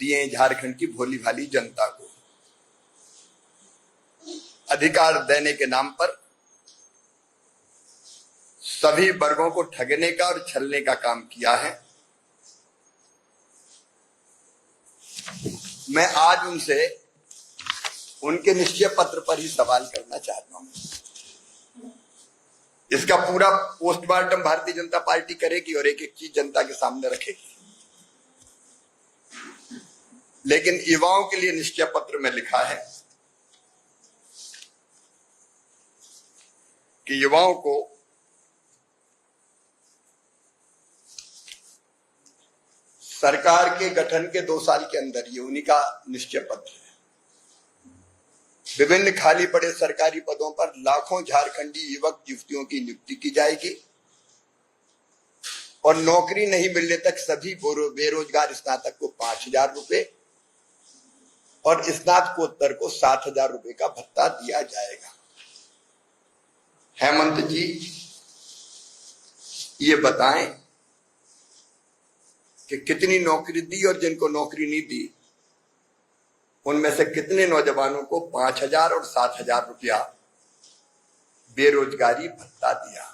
दिए झारखंड की भोली भाली जनता को। अधिकार देने के नाम पर सभी वर्गों को ठगने का और छलने का काम किया है। मैं आज उनसे उनके निश्चय पत्र पर ही सवाल करना चाहता हूं। इसका पूरा पोस्टमार्टम भारतीय जनता पार्टी करेगी और एक एक चीज जनता के सामने रखेगी, लेकिन युवाओं के लिए निश्चय पत्र में लिखा है कि युवाओं को सरकार के गठन के 2 साल के अंदर, ये उन्हीं का निश्चय पत्र है, विभिन्न खाली पड़े सरकारी पदों पर लाखों झारखंडी युवक युवतियों की नियुक्ति की जाएगी और नौकरी नहीं मिलने तक सभी बेरोजगार स्नातक को 5,000 रुपए और स्नातकोत्तर को 7,000 रुपए का भत्ता दिया जाएगा। हेमंत जी, ये बताएं कि कितनी नौकरी दी और जिनको नौकरी नहीं दी उनमें से कितने नौजवानों को 5,000 और 7,000 रुपया बेरोजगारी भत्ता दिया।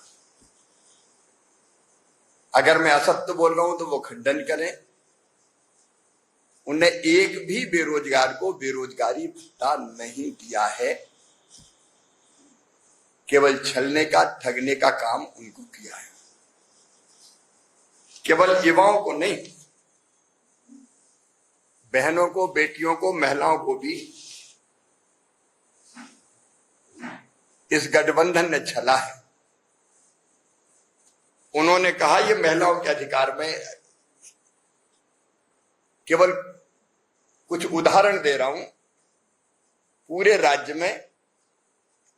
अगर मैं असत्य बोल रहा हूं तो वो खंडन करें। उन्हें एक भी बेरोजगार को बेरोजगारी भत्ता नहीं दिया है, केवल छलने का, ठगने का काम उनको किया है। केवल युवाओं को नहीं, बहनों को, बेटियों को, महिलाओं को भी इस गठबंधन ने छला है। उन्होंने कहा ये महिलाओं के अधिकार में, केवल कुछ उदाहरण दे रहा हूं, पूरे राज्य में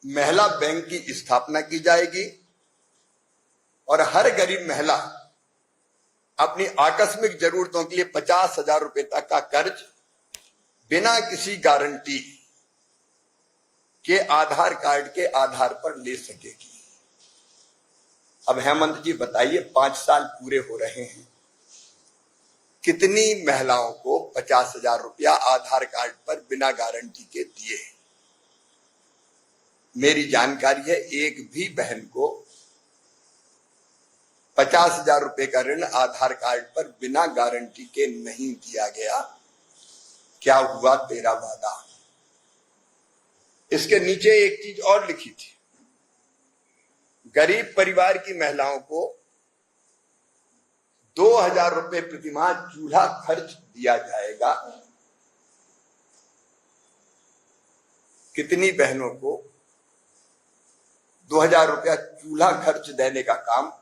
महिला बैंक की स्थापना की जाएगी और हर गरीब महिला अपनी आकस्मिक जरूरतों के लिए 50,000 रुपए तक का कर्ज बिना किसी गारंटी के आधार कार्ड के आधार पर ले सकेगी। अब हेमंत जी बताइए, 5 साल पूरे हो रहे हैं, कितनी महिलाओं को 50,000 रुपया आधार कार्ड पर बिना गारंटी के दिए? मेरी जानकारी है एक भी बहन को 50,000 रुपए का ऋण आधार कार्ड पर बिना गारंटी के नहीं दिया गया। क्या हुआ तेरा वादा? इसके नीचे एक चीज और लिखी थी, गरीब परिवार की महिलाओं को 2,000 रुपए प्रतिमाह चूल्हा खर्च दिया जाएगा। कितनी बहनों को 2,000 रुपया चूल्हा खर्च देने का काम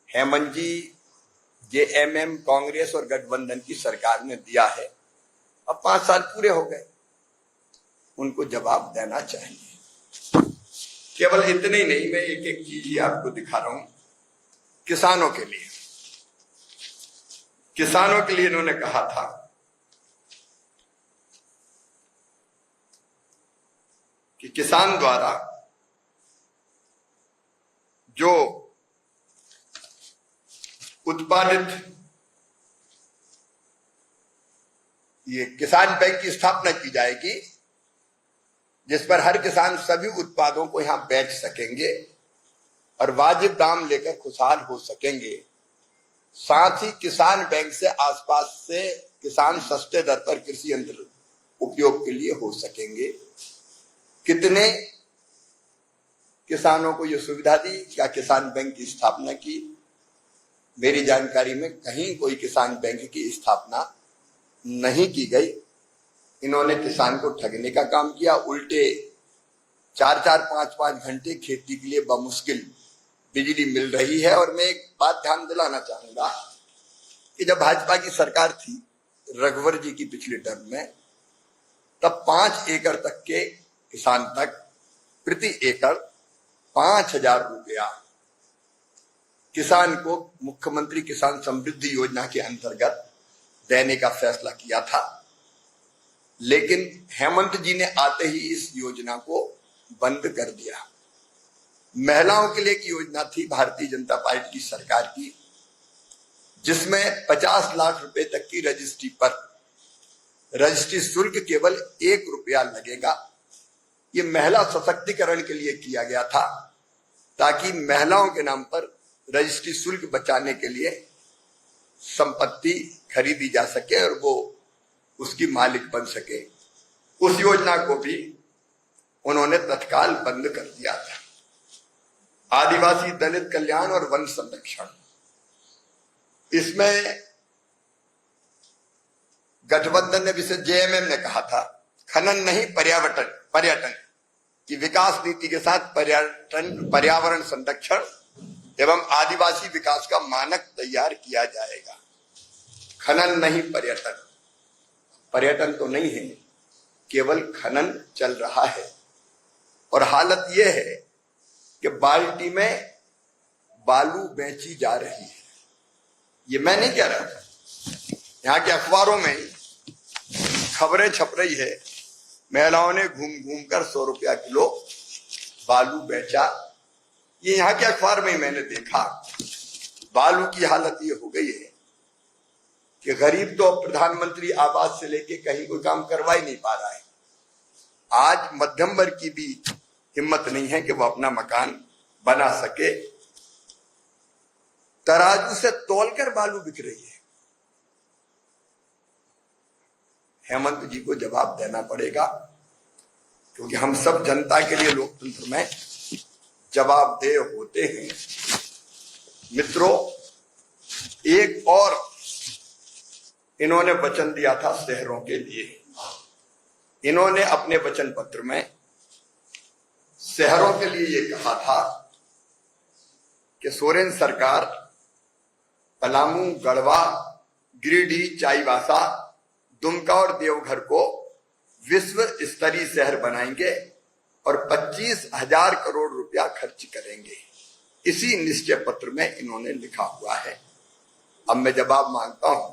हेमंत जी, जेएमएम, कांग्रेस और गठबंधन की सरकार ने दिया है? अब 5 साल पूरे हो गए, उनको जवाब देना चाहिए। केवल इतने ही नहीं, मैं एक एक चीज ही आपको दिखा रहा हूं। किसानों के लिए, किसानों के लिए इन्होंने कहा था कि किसान द्वारा जो उत्पादित, ये किसान बैंक की स्थापना की जाएगी जिस पर हर किसान सभी उत्पादों को यहां बेच सकेंगे और वाजिब दाम लेकर खुशहाल हो सकेंगे। साथ ही किसान बैंक से आसपास से किसान सस्ते दर पर कृषि यंत्र उपयोग के लिए हो सकेंगे। कितने किसानों को यह सुविधा दी? क्या किसान बैंक की स्थापना की? मेरी जानकारी में कहीं कोई किसान बैंक की स्थापना नहीं की गई। इन्होंने किसान को ठगने का काम किया। उल्टे 4-4, 5-5 घंटे खेती के लिए बमुश्किल बिजली मिल रही है। और मैं एक बात ध्यान दिलाना चाहूंगा कि जब भाजपा की सरकार थी रघुवर जी की पिछले टर्म में, तब 5 एकड़ तक के किसान तक प्रति एकड़ 5,000 रुपया किसान को मुख्यमंत्री किसान समृद्धि योजना के अंतर्गत देने का फैसला किया था। लेकिन हेमंत जी ने आते ही इस योजना को बंद कर दिया। महिलाओं के लिए एक योजना थी भारतीय जनता पार्टी की सरकार की, जिसमें 50 लाख रुपए तक की रजिस्ट्री पर रजिस्ट्री शुल्क केवल 1 रुपया लगेगा। ये महिला सशक्तिकरण के लिए किया गया था, ताकि महिलाओं के नाम पर रजिस्ट्री शुल्क बचाने के लिए संपत्ति खरीदी जा सके और वो उसकी मालिक बन सके। उस योजना को भी उन्होंने तत्काल बंद कर दिया था। आदिवासी दलित कल्याण और वन संरक्षण, इसमें गठबंधन ने विशेष जेएमएम ने कहा था खनन नहीं पर्यटन की विकास नीति के साथ पर्यावरण संरक्षण एवं आदिवासी विकास का मानक तैयार किया जाएगा। खनन नहीं पर्यटन तो नहीं है, केवल खनन चल रहा है। और हालत यह है कि बाल्टी में बालू बेची जा रही है। ये मैं नहीं कह रहा था, यहाँ के अखबारों में खबरें छप रही है, महिलाओं ने घूम घूम कर 100 रुपया किलो बालू बेचा। ये यहाँ के अखबार में ही मैंने देखा। बालू की हालत ये हो गई है कि गरीब तो प्रधानमंत्री आवास से लेके कहीं कोई काम करवा ही नहीं पा रहा है। आज मध्यम वर्ग की भी हिम्मत नहीं है कि वो अपना मकान बना सके। तराजू से तौलकर बालू बिक रही है। हेमंत जी को जवाब देना पड़ेगा, क्योंकि हम सब जनता के लिए लोकतंत्र में जवाबदेह होते हैं। मित्रों, एक और इन्होंने वचन दिया था शहरों के लिए। इन्होंने अपने वचन पत्र में शहरों के लिए ये कहा था कि सोरेन सरकार पलामू, गढ़वा, गिरिडीह, चाईबासा, दुमका और देवघर को विश्व स्तरीय शहर बनाएंगे और 25,000 करोड़ रुपया खर्च करेंगे। इसी निश्चय पत्र में इन्होंने लिखा हुआ है। अब मैं जवाब मांगता हूं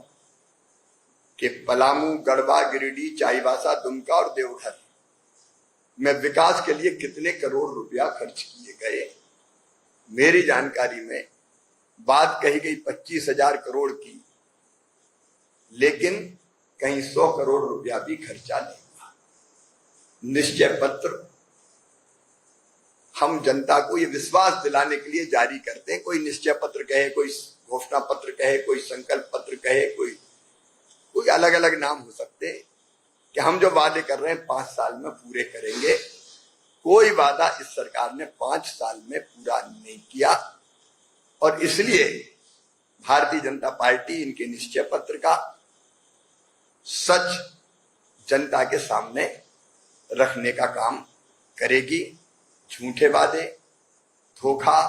कि पलामू, गढ़वा, गिरिडीह, चाईबासा, दुमका और देवघर में विकास के लिए कितने करोड़ रुपया खर्च किए गए। मेरी जानकारी में बात कही गई 25,000 करोड़ की, लेकिन कहीं 100 करोड़ रुपया भी खर्चा नहीं हुआ। निश्चय पत्र हम जनता को ये विश्वास दिलाने के लिए जारी करते हैं। कोई निश्चय पत्र कहे, कोई घोषणा पत्र कहे, कोई संकल्प पत्र कहे, कोई अलग अलग नाम हो सकते हैं कि हम जो वादे कर रहे हैं 5 साल में पूरे करेंगे। कोई वादा इस सरकार ने 5 साल में पूरा नहीं किया और इसलिए भारतीय जनता पार्टी इनके निश्चय पत्र का सच जनता के सामने रखने का काम करेगी। झूठे वादे, धोखा,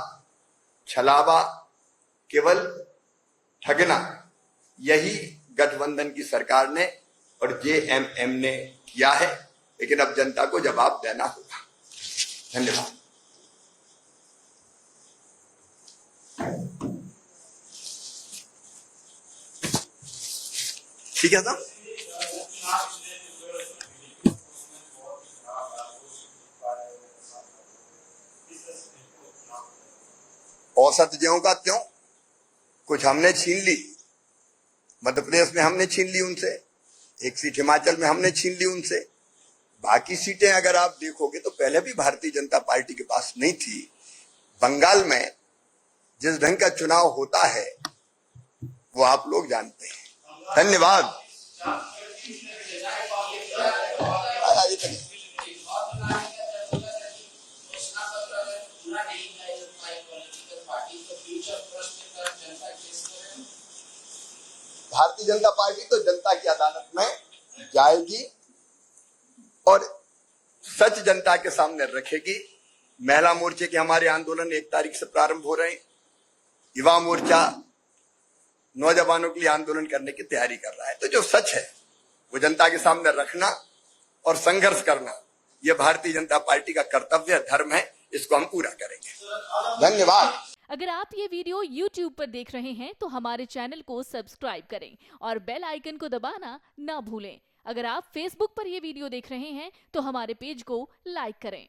छलावा, केवल ठगना, यही गठबंधन की सरकार ने और जेएमएम ने किया है। लेकिन अब जनता को जवाब देना होगा। धन्यवाद। ठीक है साहब। औसत ज्यों का त्यों, कुछ हमने छीन ली। मध्य प्रदेश में हमने छीन ली उनसे, एक सीट हिमाचल में हमने छीन ली उनसे। बाकी सीटें अगर आप देखोगे तो पहले भी भारतीय जनता पार्टी के पास नहीं थी। बंगाल में जिस ढंग का चुनाव होता है वो आप लोग जानते हैं। धन्यवाद। भारतीय जनता पार्टी तो जनता की अदालत में जाएगी और सच जनता के सामने रखेगी। महिला मोर्चे के हमारे आंदोलन 1 तारीख से प्रारंभ हो रहे हैं। युवा मोर्चा नौजवानों के लिए आंदोलन करने की तैयारी कर रहा है। तो जो सच है वो जनता के सामने रखना और संघर्ष करना, ये भारतीय जनता पार्टी का कर्तव्य, धर्म है। इसको हम पूरा करेंगे। धन्यवाद। अगर आप ये वीडियो YouTube पर देख रहे हैं तो हमारे चैनल को सब्सक्राइब करें और बेल आइकन को दबाना ना भूलें। अगर आप Facebook पर ये वीडियो देख रहे हैं तो हमारे पेज को लाइक करें।